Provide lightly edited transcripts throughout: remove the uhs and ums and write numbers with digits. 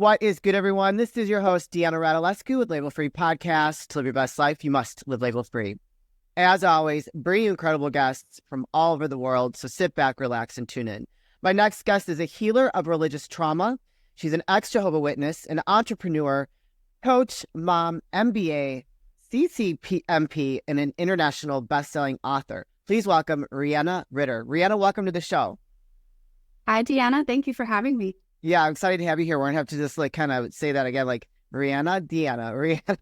What is good, everyone? This is your host, Deanna Radulescu with Label Free Podcast. To live your best life, you must live label free. As always, bring you incredible guests from all over the world, so sit back, relax, and tune in. My next guest is a healer of religious trauma. She's an ex-Jehovah Witness, an entrepreneur, coach, mom, MBA, CCPMP, and an international best-selling author. Please welcome Reanna Ritter. Reanna, welcome to the show. Hi, Deanna. Thank you for having me. Yeah, I'm excited to have you here. We're going to have to just kind of say that again, like Reanna, Deanna.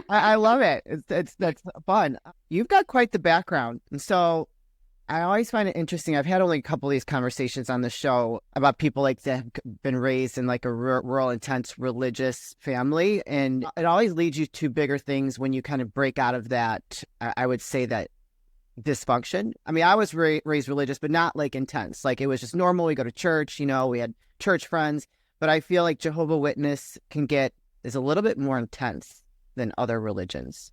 I love it. That's fun. You've got quite the background. And so I always find it interesting. I've had only a couple of these conversations on the show about people that have been raised in like a rural, intense religious family. And it always leads you to bigger things when you kind of break out of that. I would say that dysfunction. I mean, I was raised religious, but not like intense. Like it was just normal. We go to church, we had church friends, but I feel like Jehovah Witness is a little bit more intense than other religions.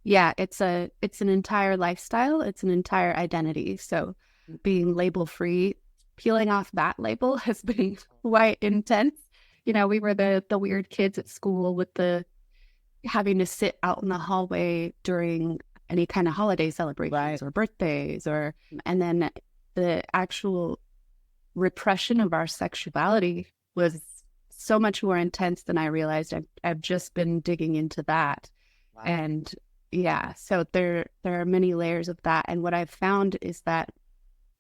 Yeah, it's an entire lifestyle. It's an entire identity. So being label free, peeling off that label has been quite intense. We were the weird kids at school with the having to sit out in the hallway during any kind of holiday celebrations, right, or birthdays, and then the actual repression of our sexuality was so much more intense than I realized. I've just been digging into that. Wow. And yeah, so there are many layers of that. And what I've found is that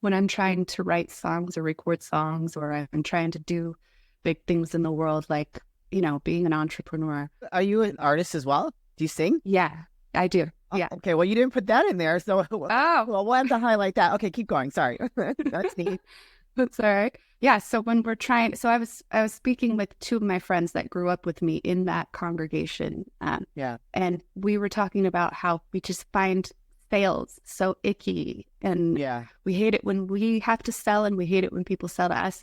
when I'm trying to write songs or record songs, or I'm trying to do big things in the world, like, being an entrepreneur. Are you an artist as well? Do you sing? Yeah, I do. Yeah. Okay. Well, you didn't put that in there. So well, we'll have to highlight that. Okay. Keep going. Sorry. That's neat. That's all right. Yeah. So when we're trying, I was speaking with two of my friends that grew up with me in that congregation. And we were talking about how we just find sales so icky, and we hate it when we have to sell, and we hate it when people sell to us.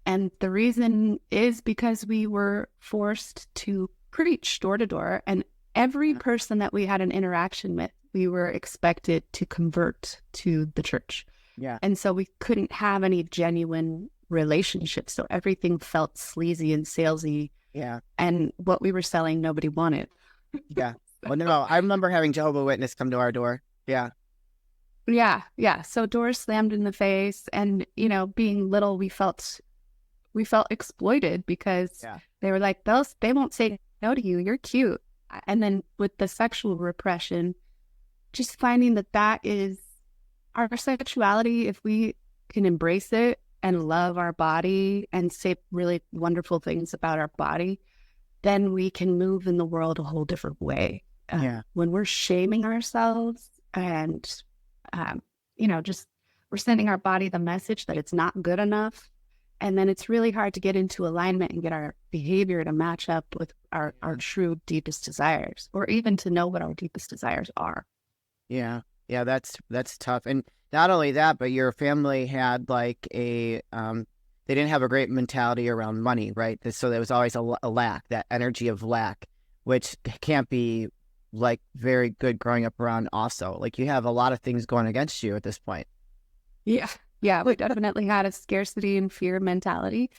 And the reason is because we were forced to preach door to door, and every person that we had an interaction with, we were expected to convert to the church. Yeah. And so we couldn't have any genuine relationships. So everything felt sleazy and salesy. Yeah. And what we were selling, nobody wanted. Yeah. Well, no, I remember having Jehovah's Witness come to our door. Yeah. Yeah. Yeah. So doors slammed in the face, and, being little, we felt exploited because they were like, they won't say no to you. You're cute. And then with the sexual repression, just finding that is our sexuality. If we can embrace it and love our body and say really wonderful things about our body, then we can move in the world a whole different way. When we're shaming ourselves and, just we're sending our body the message that it's not good enough. And then it's really hard to get into alignment and get our behavior to match up with our true deepest desires, or even to know what our deepest desires are. Yeah. Yeah. That's tough. And not only that, but your family had like they didn't have a great mentality around money, right? So there was always a lack, that energy of lack, which can't be like very good growing up around also. Like you have a lot of things going against you at this point. Yeah. Yeah, we definitely had a scarcity and fear mentality.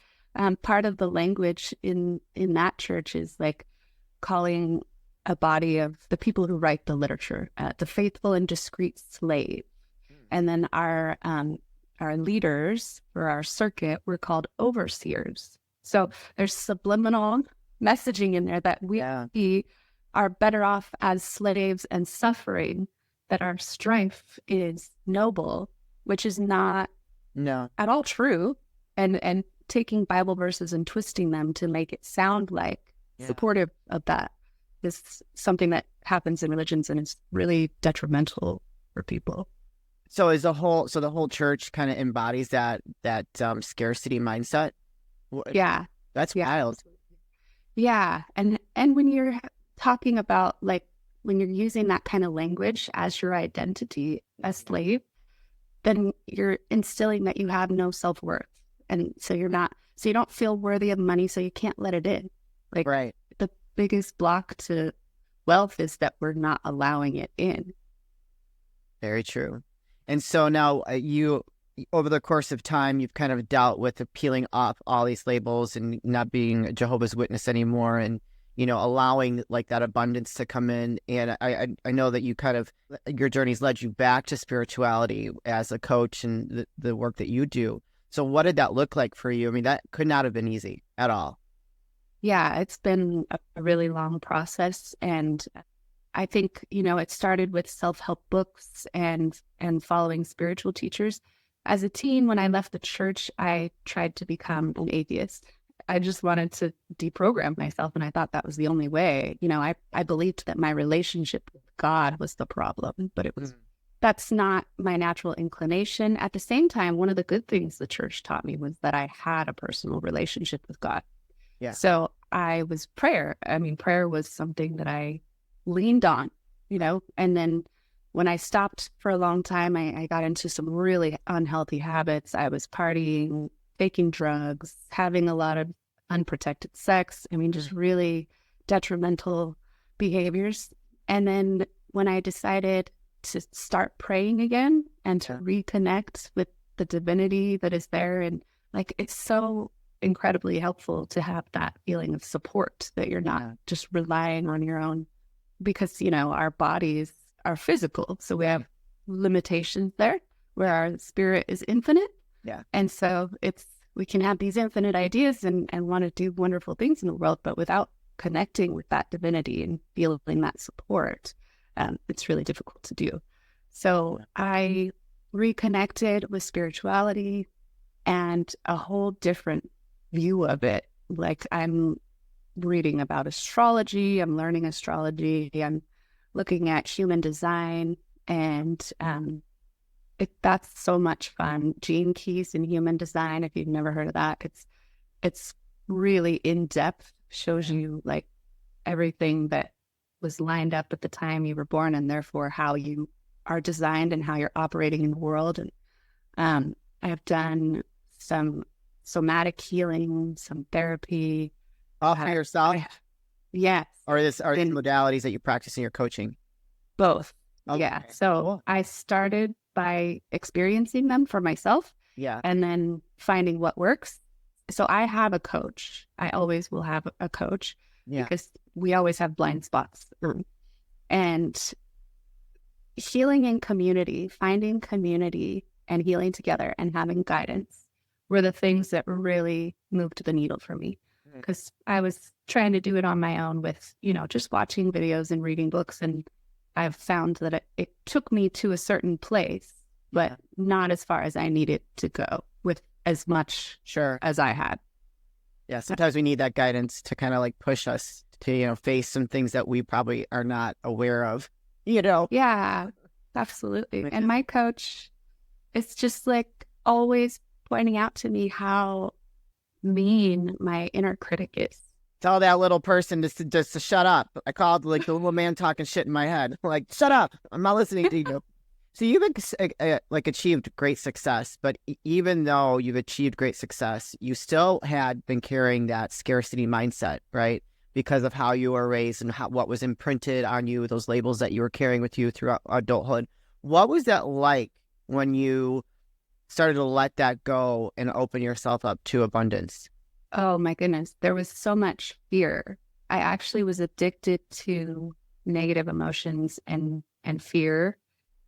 Part of the language in that church is like calling a body of the people who write the literature, the faithful and discreet slave. And then our leaders for our circuit were called overseers. So there's subliminal messaging in there that we are better off as slaves and suffering, that our strife is noble, which is not at all true, and taking Bible verses and twisting them to make it sound like supportive of that is something that happens in religions, and it's really detrimental for people. So the whole church kind of embodies that scarcity mindset? Yeah. That's wild. Yeah. And when you're talking about, like, when you're using that kind of language as your identity as slave, then you're instilling that you have no self-worth. And so you don't feel worthy of money, so you can't let it in. Like, right. The biggest block to wealth is that we're not allowing it in. Very true. And so now you over the course of time, you've kind of dealt with peeling off all these labels and not being a Jehovah's Witness anymore, and allowing like that abundance to come in. And I know that you kind of, your journey's led you back to spirituality as a coach and the work that you do. So what did that look like for you? I mean, that could not have been easy at all. Yeah, it's been a really long process. And I think, it started with self-help books and following spiritual teachers. As a teen, when I left the church, I tried to become an atheist. I just wanted to deprogram myself, and I thought that was the only way. I believed that my relationship with God was the problem, but that's not my natural inclination. At the same time, one of the good things the church taught me was that I had a personal relationship with God. Yeah. So I was prayer. I mean, prayer was something that I leaned on, and then when I stopped for a long time, I got into some really unhealthy habits. I was partying, taking drugs, having a lot of unprotected sex. I mean, just really detrimental behaviors. And then when I decided to start praying again and to reconnect with the divinity that is there, and like, it's so incredibly helpful to have that feeling of support, that you're not just relying on your own, because, our bodies are physical. So we have limitations there, where our spirit is infinite. Yeah. And so we can have these infinite ideas and want to do wonderful things in the world, but without connecting with that divinity and feeling that support, it's really difficult to do. So I reconnected with spirituality and a whole different view of it. Like, I'm reading about astrology, I'm learning astrology, I'm looking at human design, and that's so much fun. Gene keys in human design, if you've never heard of that, it's really in depth, shows you like everything that was lined up at the time you were born, and therefore how you are designed and how you're operating in the world. And I've done some somatic healing, some therapy. All for yourself? Yes. Or are these modalities that you practice in your coaching? Both. Okay. Yeah. So cool. I started by experiencing them for myself. Yeah. And then finding what works. So I have a coach. I always will have a coach. Yeah. Because we always have blind spots. And healing in community, finding community and healing together and having guidance were the things that really moved the needle for me. Because I was trying to do it on my own with, just watching videos and reading books. And I've found that it took me to a certain place, but not as far as I needed to go with as much as I had. Yeah, sometimes we need that guidance to kind of like push us to, face some things that we probably are not aware of, Yeah, absolutely. And my coach is just like always pointing out to me how mean my inner critic is. Tell that little person just to shut up. I called like the little man talking shit in my head. Like, shut up. I'm not listening to you. So you've achieved great success, but even though you've achieved great success, you still had been carrying that scarcity mindset, right? Because of how you were raised and what was imprinted on you, those labels that you were carrying with you throughout adulthood. What was that like when you started to let that go and open yourself up to abundance? Oh my goodness. There was so much fear. I actually was addicted to negative emotions and fear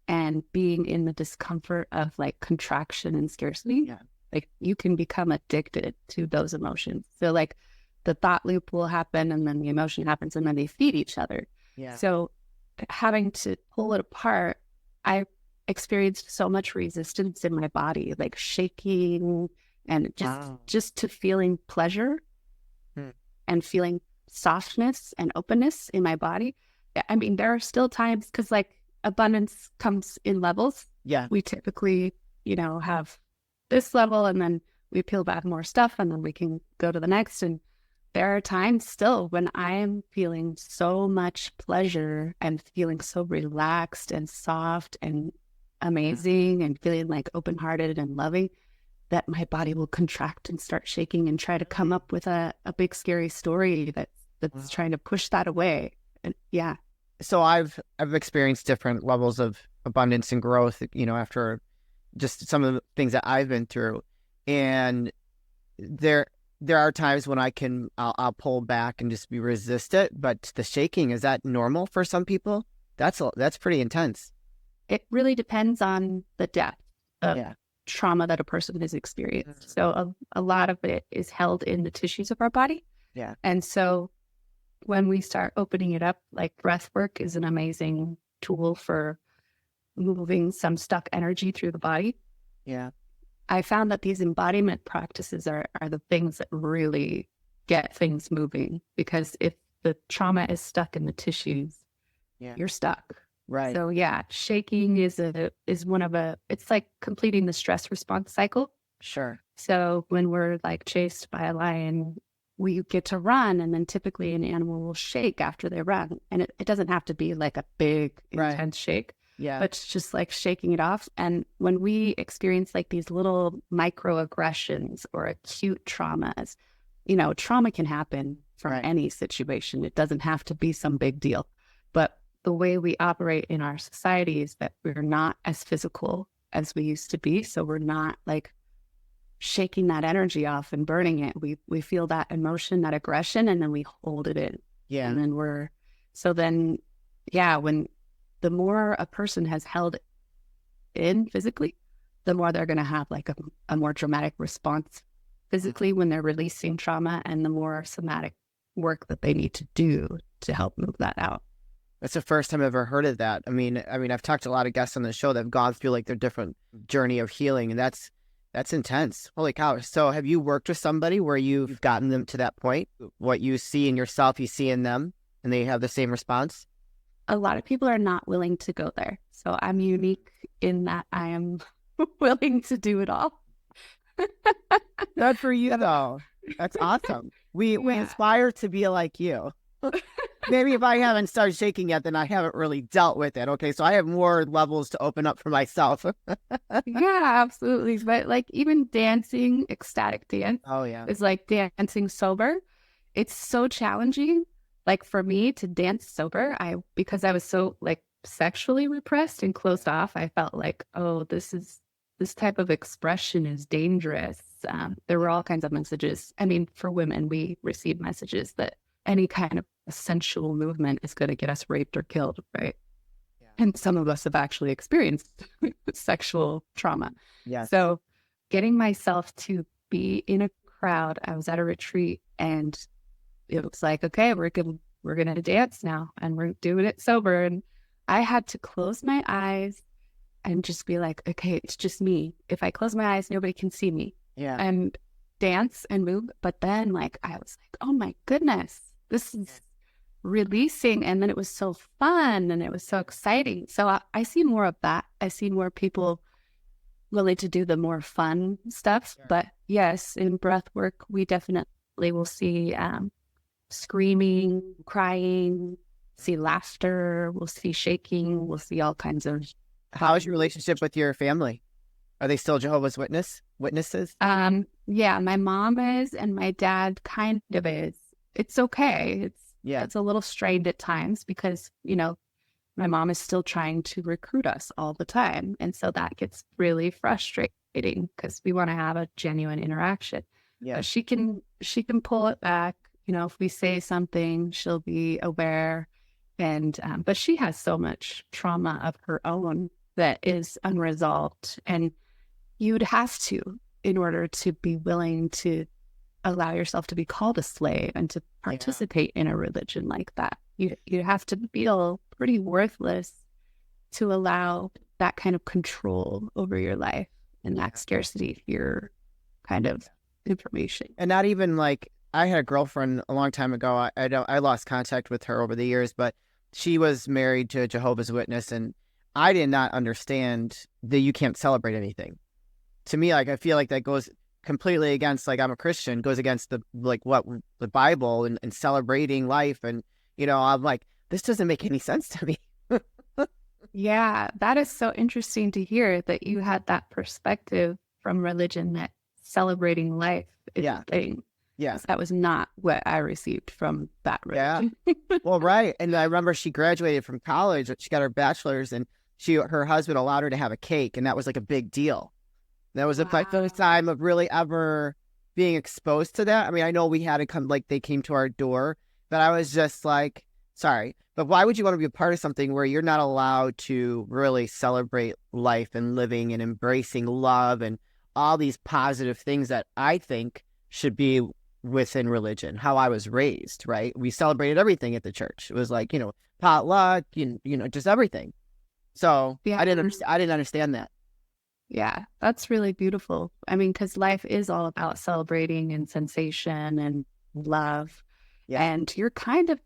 and being in the discomfort of like contraction and scarcity. Yeah. Like, you can become addicted to those emotions. So like the thought loop will happen and then the emotion happens and then they feed each other. Yeah. So having to pull it apart, I experienced so much resistance in my body, like shaking and just to feeling pleasure and feeling softness and openness in my body. I mean, there are still times, because like abundance comes in levels. Yeah. We typically, have this level and then we peel back more stuff and then we can go to the next. And there are times still when I am feeling so much pleasure and feeling so relaxed and soft and amazing and feeling like open-hearted and loving, that my body will contract and start shaking and try to come up with a big scary story that's trying to push that away. And yeah. So I've experienced different levels of abundance and growth, after just some of the things that I've been through. And there are times when I'll pull back and just resist it. But the shaking, is that normal for some people? That's pretty intense. It really depends on the depth of trauma that a person has experienced. So a lot of it is held in the tissues of our body. Yeah. And so when we start opening it up, like breath work is an amazing tool for moving some stuck energy through the body. Yeah. I found that these embodiment practices are the things that really get things moving, because if the trauma is stuck in the tissues, you're stuck. Right. So shaking is it's like completing the stress response cycle. Sure. So when we're like chased by a lion, we get to run, and then typically an animal will shake after they run. And it doesn't have to be like a big, intense shake. Yeah. But it's just like shaking it off. And when we experience like these little microaggressions or acute traumas, trauma can happen from any situation. It doesn't have to be some big deal. But the way we operate in our society is that we're not as physical as we used to be. So we're not like shaking that energy off and burning it. We feel that emotion, that aggression, and then we hold it in. Yeah. And then when the more a person has held in physically, the more they're going to have like a more dramatic response physically when they're releasing trauma, and the more somatic work that they need to do to help move that out. That's the first time I've ever heard of that. I mean, I've talked to a lot of guests on the show that have gone through like their different journey of healing, and that's intense. Holy cow. So have you worked with somebody where you've gotten them to that point? What you see in yourself, you see in them, and they have the same response? A lot of people are not willing to go there. So I'm unique in that I am willing to do it all. Good for you, though. That's awesome. We aspire to be like you. Maybe if I haven't started shaking yet, then I haven't really dealt with it. Okay, so I have more levels to open up for myself. Yeah, absolutely. But like even dancing, ecstatic dance is like dancing sober. It's so challenging. Like for me to dance sober, because I was so like sexually repressed and closed off, I felt like, oh, this type of expression is dangerous. There were all kinds of messages. I mean, for women, we receive messages that any kind of sensual movement is going to get us raped or killed, right? Yeah. And some of us have actually experienced sexual trauma. Yeah. So getting myself to be in a crowd, I was at a retreat, and it was like, okay, we're gonna dance now, and we're doing it sober. And I had to close my eyes and just be like, okay, it's just me. If I close my eyes, nobody can see me. Yeah. And dance and move. But then like I was like, oh my goodness, this is releasing. And then it was so fun and it was so exciting. So I see more of that. I see more people willing to do the more fun stuff. Sure. But yes, in breath work, we definitely will see screaming, crying, see laughter, we'll see shaking, we'll see all kinds of. How is your relationship with your family? Are they still Jehovah's Witnesses? Yeah, my mom is, and my dad kind of is. It's okay. It's a little strained at times because, my mom is still trying to recruit us all the time. And so that gets really frustrating because we want to have a genuine interaction. Yeah. But she can pull it back. If we say something, she'll be aware. And, but she has so much trauma of her own that is unresolved. And you'd have to, in order to be willing to allow yourself to be called a slave and to participate in a religion like that. You have to feel pretty worthless to allow that kind of control over your life and that scarcity fear kind of information. And not even like, I had a girlfriend a long time ago. I lost contact with her over the years, but she was married to a Jehovah's Witness, and I did not understand that you can't celebrate anything. To me, like, I feel like that goes completely against, like, I'm a Christian, goes against the Bible and celebrating life. And, I'm like, this doesn't make any sense to me. Yeah, that is so interesting to hear that you had that perspective from religion that celebrating life is a thing. Yeah. That was not what I received from that religion. Yeah. Well, right. And I remember she graduated from college. She got her bachelor's, and her husband allowed her to have a cake, and that was like a big deal. That was the Wow. first time of really ever being exposed to that. I mean, I know we had to come, like they came to our door, but I was just like, sorry, but why would you want to be a part of something where you're not allowed to really celebrate life and living and embracing love and all these positive things that I think should be within religion, how I was raised, right? We celebrated everything at the church. It was like, potluck, just everything. So Yeah. I didn't understand that. Yeah, that's really beautiful. I mean, because life is all about celebrating and sensation and love. Yeah. And you're kind of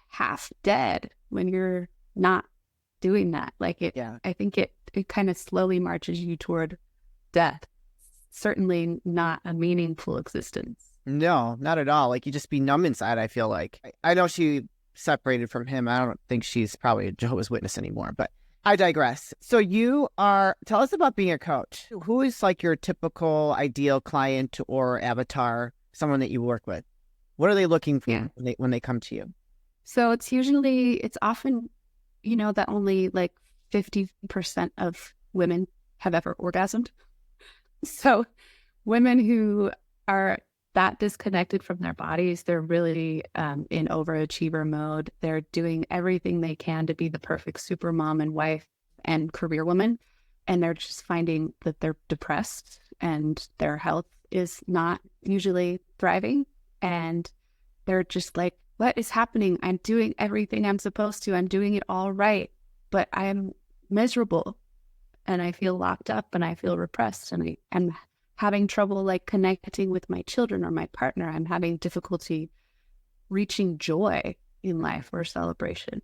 half dead when you're not doing that. Like I think it kind of slowly marches you toward death. Certainly not a meaningful existence. No, not at all. Like you just be numb inside, I feel like. I know she separated from him. I don't think she's probably a Jehovah's Witness anymore, but I digress. So tell us about being a coach. Who is like your typical ideal client or avatar, someone that you work with? What are they looking for when they come to you? So it's often, that only like 50% of women have ever orgasmed. So women who are that disconnected from their bodies, they're really in overachiever mode. They're doing everything they can to be the perfect super mom and wife and career woman. And they're just finding that they're depressed and their health is not usually thriving. And they're just like, what is happening? I'm doing everything I'm supposed to. I'm doing it all right, but I'm miserable and I feel locked up and I feel repressed and I'm having trouble like connecting with my children or my partner. I'm having difficulty reaching joy in life or celebration.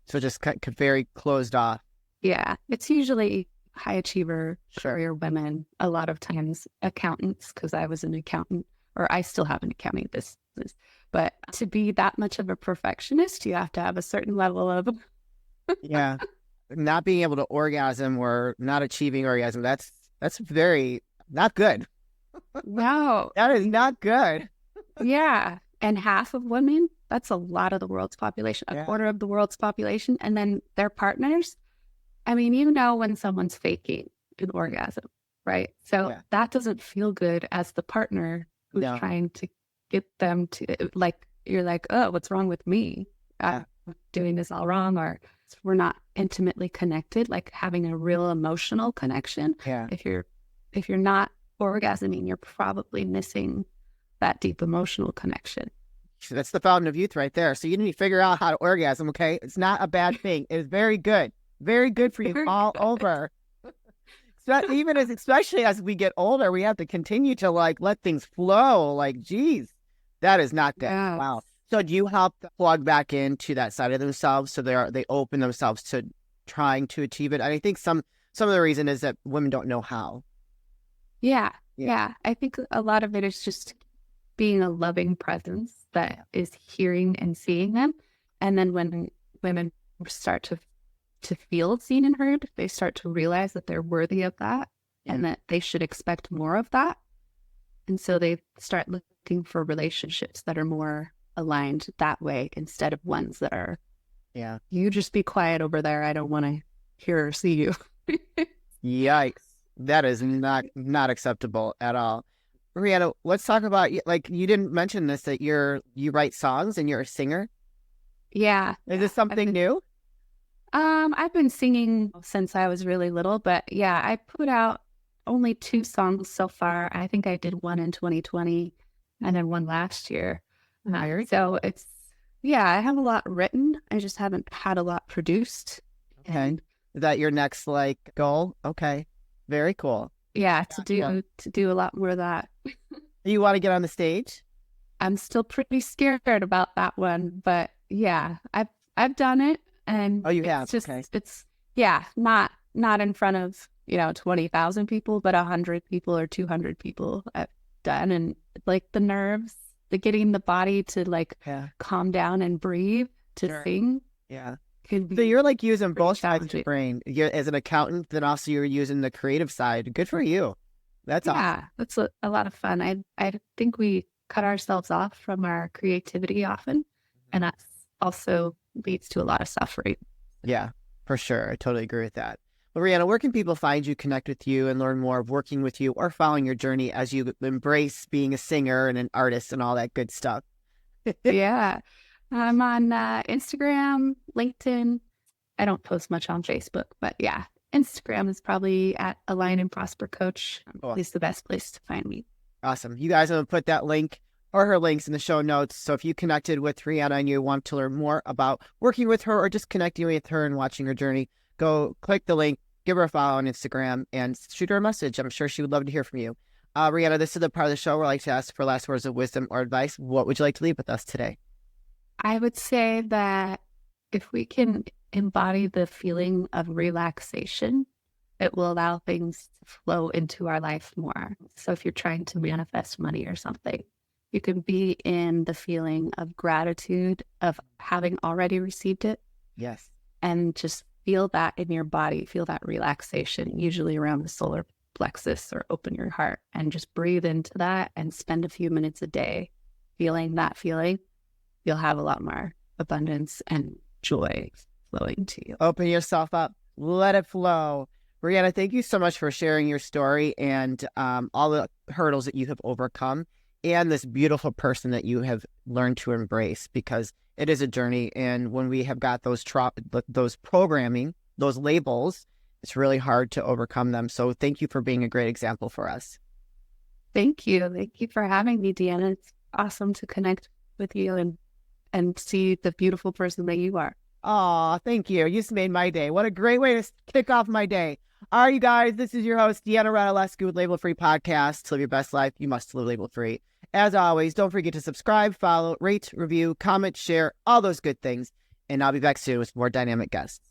So just very closed off. Yeah, it's usually high achiever, career women, a lot of times accountants, because I was an accountant, or I still have an accounting business. But to be that much of a perfectionist, you have to have a certain level of yeah, not being able to orgasm or not achieving orgasm. That's very not good. No, that is not good. Yeah. And half of women, that's a lot of the world's population, a quarter of the world's population. And then their partners. I mean, when someone's faking an orgasm, right? So that doesn't feel good as the partner who's trying to get them to, like, you're like, oh, what's wrong with me? I'm doing this all wrong, or we're not intimately connected, like having a real emotional connection. Yeah. If you're not orgasming, you're probably missing that deep emotional connection. That's the fountain of youth right there. So you need to figure out how to orgasm, okay? It's not a bad thing. It's very good. Very good for you all over. Especially as we get older, we have to continue to like let things flow. Like, geez, that is not good. Yes. Wow. So do you help plug back into that side of themselves so they open themselves to trying to achieve it? And I think some of the reason is that women don't know how. Yeah. I think a lot of it is just being a loving presence that is hearing and seeing them. And then when women start to feel seen and heard, they start to realize that they're worthy of that and that they should expect more of that. And so they start looking for relationships that are more aligned that way instead of ones that are, you just be quiet over there. I don't want to hear or see you. Yikes. That is not acceptable at all. Reanna, let's talk about, like, you didn't mention this, that you write songs and you're a singer. Yeah. Is this something new? I've been singing since I was really little, but I put out only 2 songs so far. I think I did one in 2020 and then one last year. So it's, I have a lot written. I just haven't had a lot produced. Okay. Is that your next like goal? Okay. Very cool. Yeah, to do a lot more of that. You want to get on the stage? I'm still pretty scared about that one, but I've done it. And you have? Just, okay. It's not in front of 20,000 people, but 100 people or 200 people I've done, and like the nerves, the getting the body to like calm down and breathe to sing. Yeah. So you're like using both sides of your brain. You're, as an accountant, then also you're using the creative side. Good for you. That's awesome. Yeah, that's a lot of fun. I think we cut ourselves off from our creativity often, and that's also leads to a lot of suffering. Yeah, for sure. I totally agree with that. Well, Reanna, where can people find you, connect with you, and learn more of working with you or following your journey as you embrace being a singer and an artist and all that good stuff? Yeah. I'm on Instagram, LinkedIn. I don't post much on Facebook, but yeah, Instagram is probably at Align and Prosper Coach. Cool. Is the best place to find me. Awesome. You guys, I'm going to put that link or her links in the show notes. So if you connected with Reanna and you want to learn more about working with her or just connecting with her and watching her journey, go click the link, give her a follow on Instagram, and shoot her a message. I'm sure she would love to hear from you. Reanna, this is the part of the show where I like to ask for last words of wisdom or advice. What would you like to leave with us today? I would say that if we can embody the feeling of relaxation, it will allow things to flow into our life more. So if you're trying to manifest money or something, you can be in the feeling of gratitude of having already received it. Yes. And just feel that in your body, feel that relaxation, usually around the solar plexus, or open your heart and just breathe into that and spend a few minutes a day feeling that feeling. You'll have a lot more abundance and joy flowing to you. Open yourself up. Let it flow. Reanna, thank you so much for sharing your story and all the hurdles that you have overcome and this beautiful person that you have learned to embrace, because it is a journey. And when we have got those programming, those labels, it's really hard to overcome them. So thank you for being a great example for us. Thank you. Thank you for having me, Deanna. It's awesome to connect with you and see the beautiful person that you are. Oh, thank you. You just made my day. What a great way to kick off my day. All right, you guys, this is your host, Deanna Radulescu with Label Free Podcast. To live your best life, you must live label free. As always, don't forget to subscribe, follow, rate, review, comment, share, all those good things. And I'll be back soon with more dynamic guests.